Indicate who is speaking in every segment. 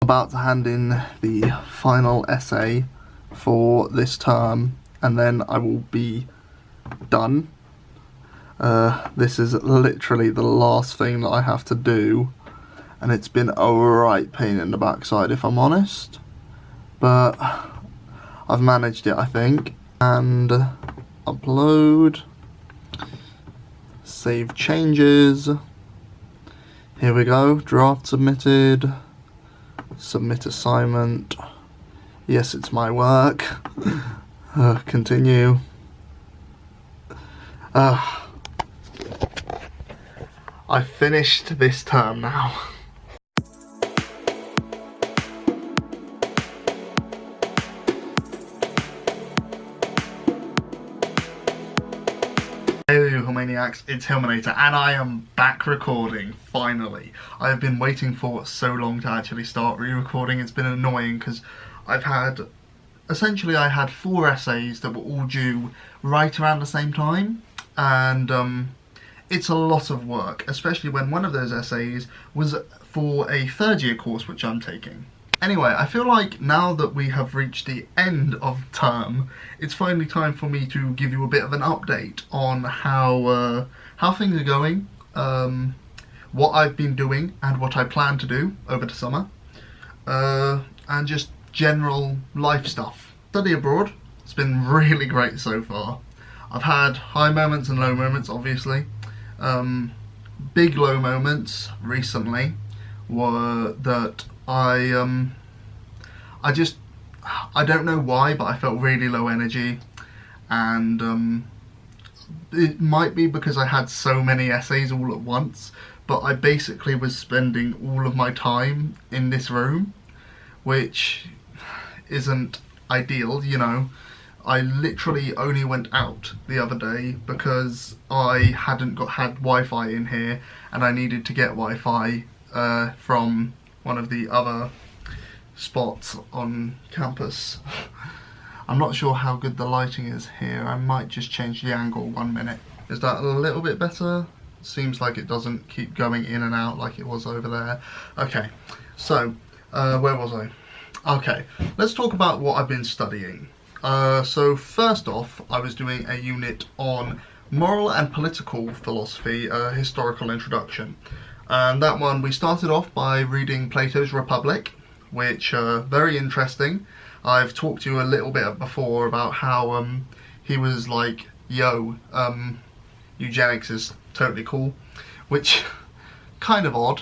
Speaker 1: About to hand in the final essay for this term, and then I will be done. This is literally the last thing that I have to do, and it's been a right pain in the backside if I'm honest, but I've managed it I think. And upload, save changes, here we go, draft submitted, submit assignment, yes it's my work, continue. I finished this term now. Hey Hillmaniacs, it's Hillmanator, and I am back recording, finally. I have been waiting for so long to actually start re-recording. It's been annoying because I had 4 essays that were all due right around the same time, and it's a lot of work, especially when one of those essays was for a 3rd year course which I'm taking. Anyway, I feel like now that we have reached the end of term, it's finally time for me to give you a bit of an update on how things are going, what I've been doing and what I plan to do over the summer, and just general life stuff. Study abroad, it's been really great so far. I've had high moments and low moments, obviously. Big low moments recently were that I don't know why, but I felt really low energy, and it might be because I had so many essays all at once, but I basically was spending all of my time in this room, which isn't ideal, you know. I literally only went out the other day because I hadn't had Wi-Fi in here, and I needed to get Wi-Fi from one of the other spots on campus. I'm not sure how good the lighting is here. I might just change the angle 1 minute. Is that a little bit better? Seems like it doesn't keep going in and out like it was over there. Okay, so where was I? Okay, let's talk about what I've been studying. So first off, I was doing a unit on moral and political philosophy, historical introduction. And that one, we started off by reading Plato's Republic, which very interesting. I've talked to you a little bit before about how he was like, yo, eugenics is totally cool, which kind of odd.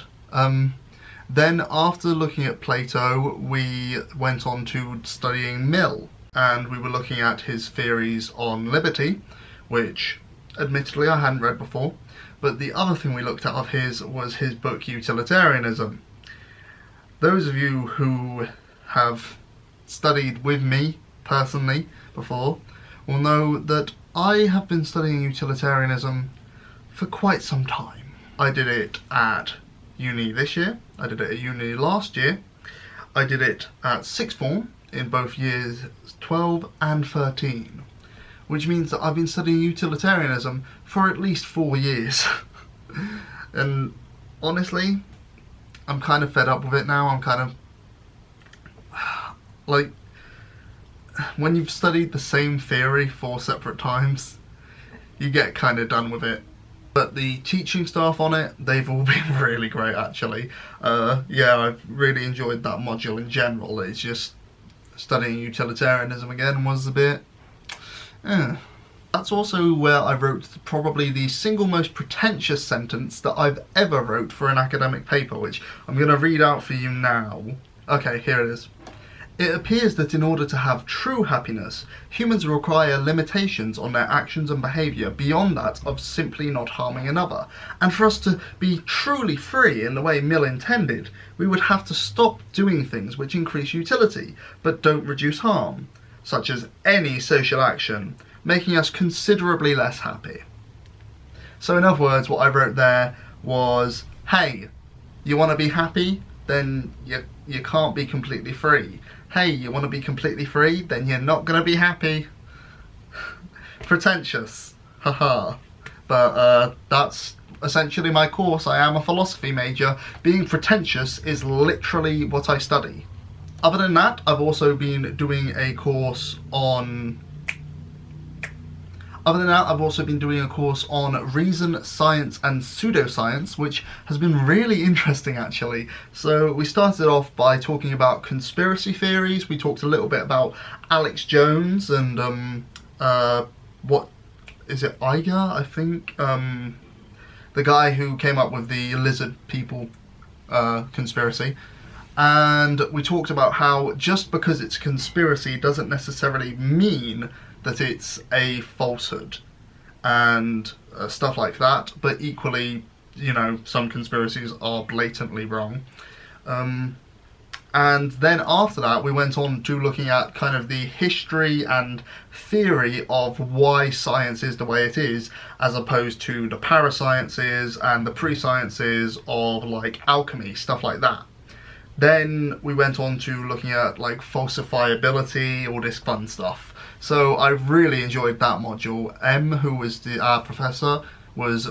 Speaker 1: Then after looking at Plato, we went on to studying Mill, and we were looking at his theories on liberty, which admittedly I hadn't read before, but the other thing we looked at of his was his book Utilitarianism. Those of you who have studied with me personally before will know that I have been studying utilitarianism for quite some time. I did it at uni this year, I did it at uni last year, I did it at 6th form in both years 12 and 13, which means that I've been studying utilitarianism for at least 4 years. And honestly, I'm kind of fed up with it now. I'm kind of like, when you've studied the same theory 4 separate times, you get kind of done with it. But the teaching staff on it, they've all been really great actually. Yeah, I've really enjoyed that module in general. It's just studying utilitarianism again was a bit That's also where I wrote probably the single most pretentious sentence that I've ever wrote for an academic paper, which I'm going to read out for you now. Okay, here it is. It appears that in order to have true happiness, humans require limitations on their actions and behaviour beyond that of simply not harming another. And for us to be truly free in the way Mill intended, we would have to stop doing things which increase utility, but don't reduce harm, such as any social action, making us considerably less happy. So in other words, what I wrote there was, hey, you want to be happy? Then you can't be completely free. Hey, you want to be completely free? Then you're not going to be happy. Pretentious. Haha. But that's essentially my course. I am a philosophy major. Being pretentious is literally what I study. Other than that, I've also been doing a course on reason, science and pseudoscience, which has been really interesting actually. So we started off by talking about conspiracy theories. We talked a little bit about Alex Jones and what is it, Iger, I think? The guy who came up with the lizard people conspiracy. And we talked about how just because it's a conspiracy doesn't necessarily mean that it's a falsehood and stuff like that, but equally, you know, some conspiracies are blatantly wrong. And then after that we went on to looking at kind of the history and theory of why science is the way it is, as opposed to the parasciences and the pre-sciences of like alchemy, stuff like that. Then we went on to looking at like falsifiability, all this fun stuff. So I really enjoyed that module. M, who was our professor, was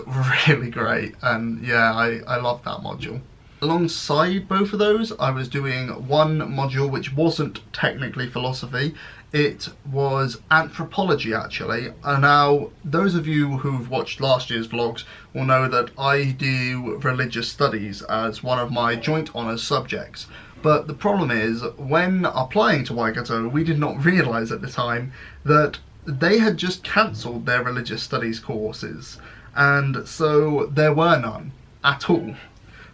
Speaker 1: really great, and yeah, I loved that module. Alongside both of those, I was doing one module which wasn't technically philosophy. It was anthropology actually. And now, those of you who've watched last year's vlogs will know that I do religious studies as one of my joint honours subjects. But the problem is, when applying to Waikato, we did not realise at the time that they had just cancelled their religious studies courses. And so there were none at all.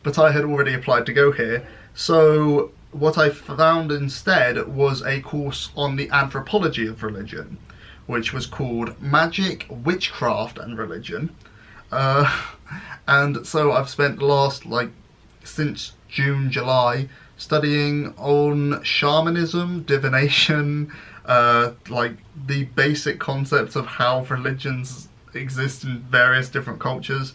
Speaker 1: But I had already applied to go here. So what I found instead was a course on the anthropology of religion, which was called Magic, Witchcraft and Religion. And so I've spent the last, since June, July, studying on shamanism, divination, the basic concepts of how religions exist in various different cultures.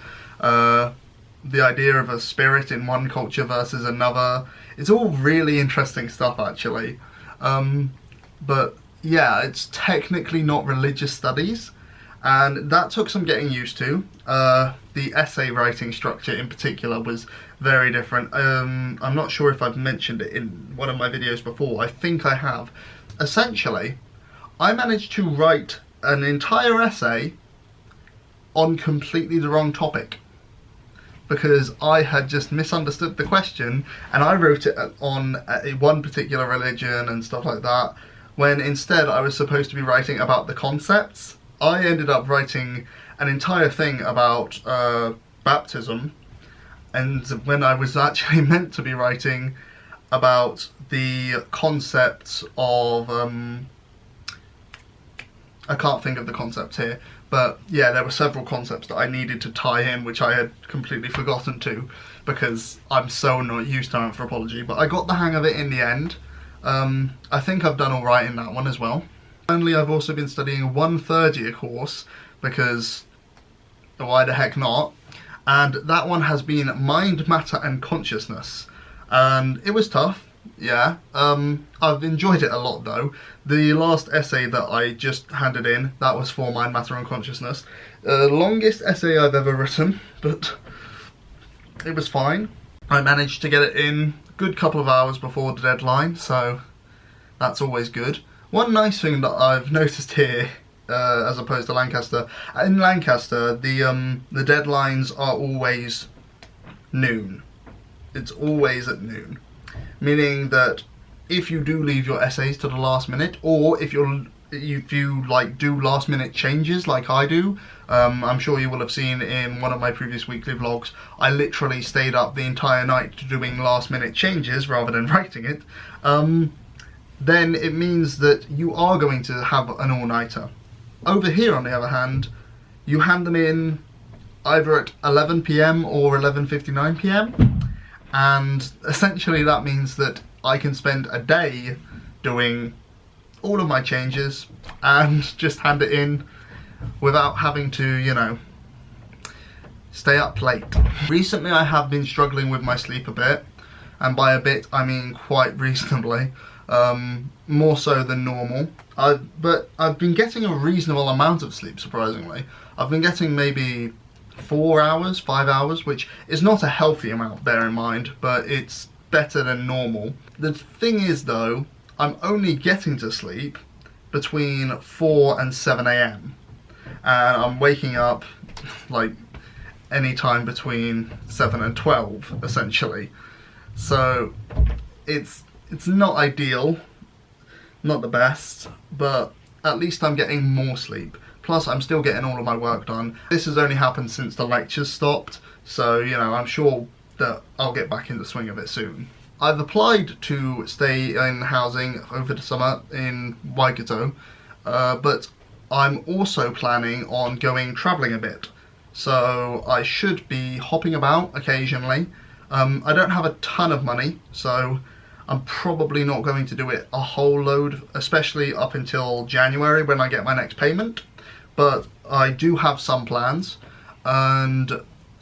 Speaker 1: The idea of a spirit in one culture versus another. It's all really interesting stuff actually. But yeah, it's technically not religious studies, and that took some getting used to. The essay writing structure in particular was very different. I'm not sure if I've mentioned it in one of my videos before. I think I have. Essentially, I managed to write an entire essay on completely the wrong topic, because I had just misunderstood the question and I wrote it on one particular religion and stuff like that, when instead I was supposed to be writing about the concepts. I ended up writing an entire thing about baptism, and when I was actually meant to be writing about the concepts of, I can't think of the concept here, but yeah, there were several concepts that I needed to tie in, which I had completely forgotten to, because I'm so not used to anthropology, but I got the hang of it in the end. I think I've done alright in that one as well. Finally, I've also been studying one third-year course, because why the heck not? And that one has been Mind, Matter and Consciousness. And it was tough, yeah. I've enjoyed it a lot though. The last essay that I just handed in, that was for Mind, Matter and Consciousness. Longest essay I've ever written, but it was fine. I managed to get it in a good couple of hours before the deadline, so that's always good. One nice thing that I've noticed here, as opposed to Lancaster, in Lancaster the deadlines are always noon. It's always at noon. Meaning that if you do leave your essays to the last minute, or if you do last minute changes like I do, I'm sure you will have seen in one of my previous weekly vlogs, I literally stayed up the entire night doing last minute changes rather than writing it, then it means that you are going to have an all-nighter. Over here on the other hand, you hand them in either at 11 PM or 11:59 PM. And essentially that means that I can spend a day doing all of my changes and just hand it in without having to, you know, stay up late. Recently I have been struggling with my sleep a bit, and by a bit I mean quite reasonably, more so than normal. But I've been getting a reasonable amount of sleep, surprisingly. I've been getting maybe 4 hours, 5 hours, which is not a healthy amount, bear in mind, but it's better than normal. The thing is though, I'm only getting to sleep between 4 and 7 a.m. and I'm waking up like any time between 7 and 12 essentially. So it's not ideal, not the best, but at least I'm getting more sleep. Plus I'm still getting all of my work done. This has only happened since the lectures stopped, so you know, I'm sure that I'll get back in the swing of it soon. I've applied to stay in housing over the summer in Waikato, but I'm also planning on going travelling a bit. So I should be hopping about occasionally. I don't have a ton of money, so I'm probably not going to do it a whole load, especially up until January when I get my next payment. But I do have some plans, and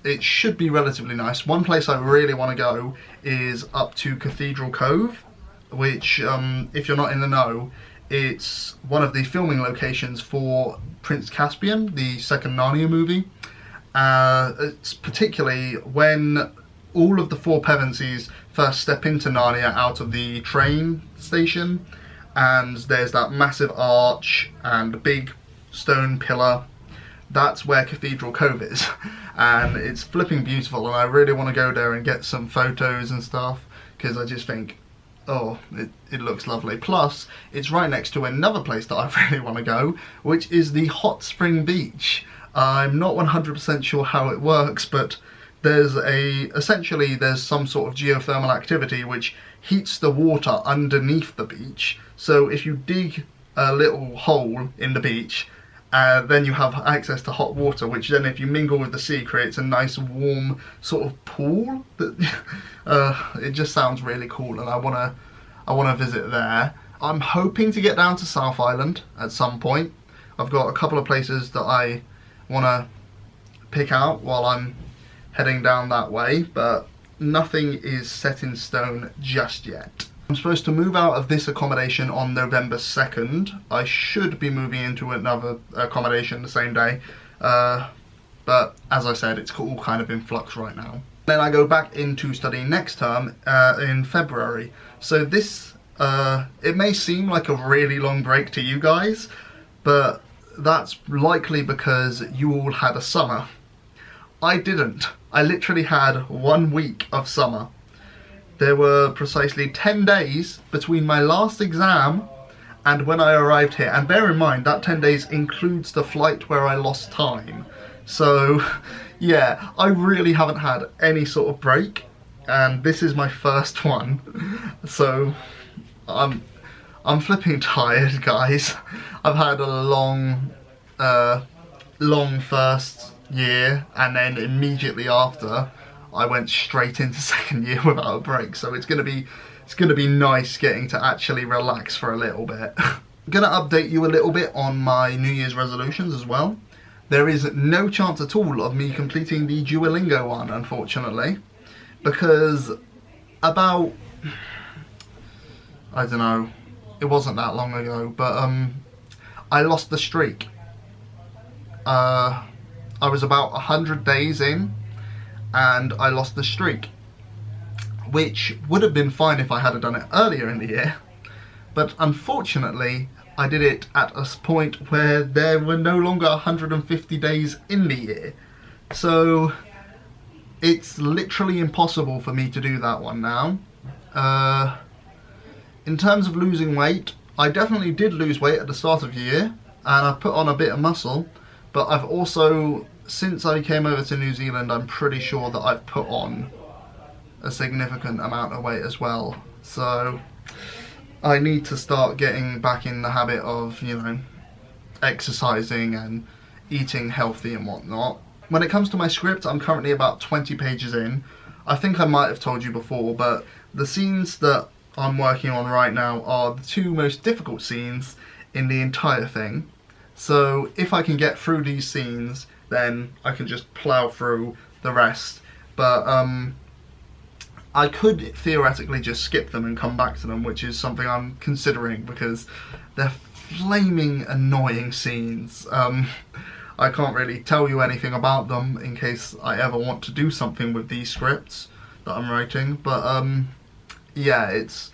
Speaker 1: it should be relatively nice. One place I really want to go is up to Cathedral Cove, which, if you're not in the know, it's one of the filming locations for Prince Caspian, the second Narnia movie. It's particularly when all of the four Pevensies first step into Narnia out of the train station, and there's that massive arch and a big stone pillar. That's where Cathedral Cove is, and it's flipping beautiful, and I really want to go there and get some photos and stuff, because I just think, oh, it looks lovely. Plus, it's right next to another place that I really want to go, which is the Hot Spring Beach. I'm not 100% sure how it works, but essentially there's some sort of geothermal activity which heats the water underneath the beach. So if you dig a little hole in the beach, then you have access to hot water, which then if you mingle with the sea creates a nice warm sort of pool. It just sounds really cool, and I wanna visit there. I'm hoping to get down to South Island at some point. I've got a couple of places that I wanna pick out while I'm heading down that way, but nothing is set in stone just yet. I'm supposed to move out of this accommodation on November 2nd. I should be moving into another accommodation the same day, but as I said, it's all kind of in flux right now. Then I go back into studying next term in February. So this, it may seem like a really long break to you guys, but that's likely because you all had a summer. I didn't. I literally had 1 week of summer. There were precisely 10 days between my last exam and when I arrived here. And bear in mind, that 10 days includes the flight where I lost time. So, yeah, I really haven't had any sort of break. And this is my first one. So, I'm flipping tired, guys. I've had a long first year, and then immediately after I went straight into second year without a break, so it's gonna be nice getting to actually relax for a little bit. I'm gonna update you a little bit on my New Year's resolutions as well. There is no chance at all of me completing the Duolingo one, unfortunately, because about, I don't know, it wasn't that long ago, but I lost the streak. I was about 100 days in, and I lost the streak, which would have been fine if I had done it earlier in the year, but unfortunately I did it at a point where there were no longer 150 days in the year, so it's literally impossible for me to do that one now. In terms of losing weight, I definitely did lose weight at the start of the year, and I've put on a bit of muscle, but I've also, since I came over to New Zealand, I'm pretty sure that I've put on a significant amount of weight as well. So I need to start getting back in the habit of, you know, exercising and eating healthy and whatnot. When it comes to my script, I'm currently about 20 pages in. I think I might have told you before, but the scenes that I'm working on right now are the two most difficult scenes in the entire thing. So if I can get through these scenes, then I can just plow through the rest. But I could theoretically just skip them and come back to them, which is something I'm considering because they're flaming annoying scenes. I can't really tell you anything about them in case I ever want to do something with these scripts that I'm writing, but yeah, it's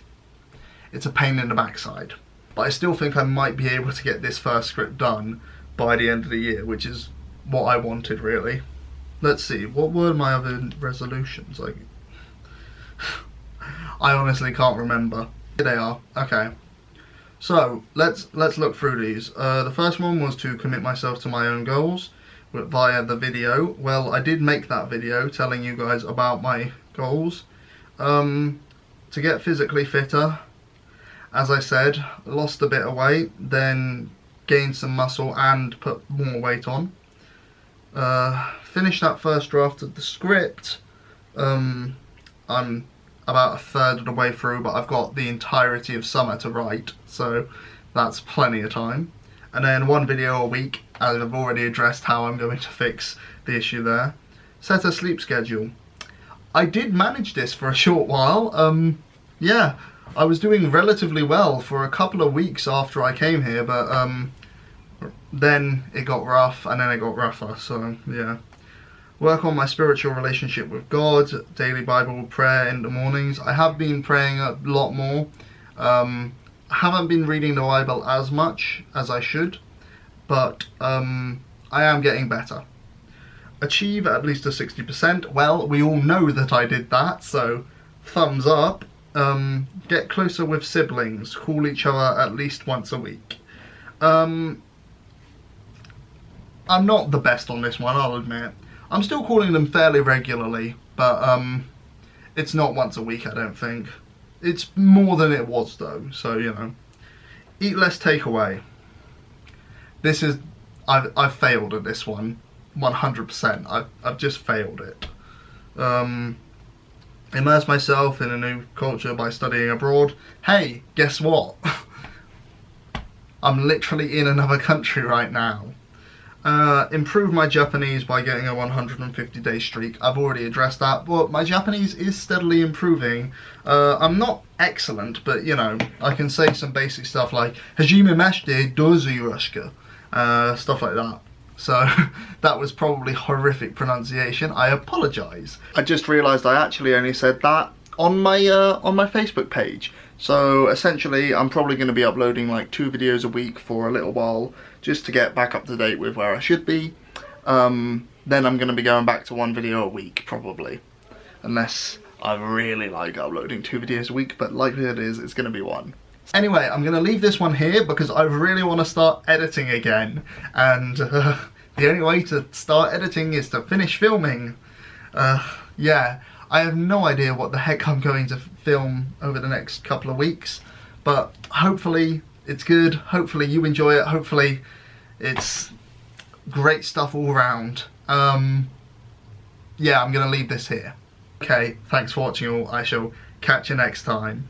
Speaker 1: a pain in the backside. But I still think I might be able to get this first script done by the end of the year, which is what I wanted, really. Let's see, what were my other resolutions? Like, I honestly can't remember. Here they are. Okay. So let's look through these. The first one was to commit myself to my own goals via the video. Well, I did make that video telling you guys about my goals. To get physically fitter, as I said, lost a bit of weight, then gained some muscle and put more weight on. Finished that first draft of the script. I'm about a third of the way through, but I've got the entirety of summer to write, so that's plenty of time. And then 1 video a week, as I've already addressed how I'm going to fix the issue there. Set a sleep schedule. I did manage this for a short while. Yeah, I was doing relatively well for a couple of weeks after I came here, but then it got rough, and then it got rougher, so yeah. Work on my spiritual relationship with God, daily Bible prayer in the mornings. I have been praying a lot more. I haven't been reading the Bible as much as I should, but I am getting better. Achieve at least a 60%. Well, we all know that I did that, so thumbs up. Get closer with siblings. Call each other at least once a week. I'm not the best on this one, I'll admit. I'm still calling them fairly regularly, but it's not once a week, I don't think. It's more than it was though, so you know. Eat less takeaway. This is, I've failed at this one, 100%. I've just failed it. Immerse myself in a new culture by studying abroad. Hey, guess what? I'm literally in another country right now. Improve my Japanese by getting a 150-day streak. I've already addressed that, but my Japanese is steadily improving. I'm not excellent, but you know, I can say some basic stuff like Hajime mashite dozo yoroshiku, stuff like that. So that was probably horrific pronunciation. I apologise. I just realised I actually only said that on my Facebook page. So essentially, I'm probably going to be uploading like 2 videos a week for a little while, just to get back up to date with where I should be. Then I'm going to be going back to 1 video a week, probably. Unless I really like uploading 2 videos a week, but likelihood is it's going to be 1. Anyway, I'm going to leave this one here because I really want to start editing again. And the only way to start editing is to finish filming. Yeah, I have no idea what the heck I'm going to film over the next couple of weeks. But hopefully it's good, hopefully you enjoy it, hopefully it's great stuff all around. Yeah, I'm going to leave this here. Okay, thanks for watching all. I shall catch you next time.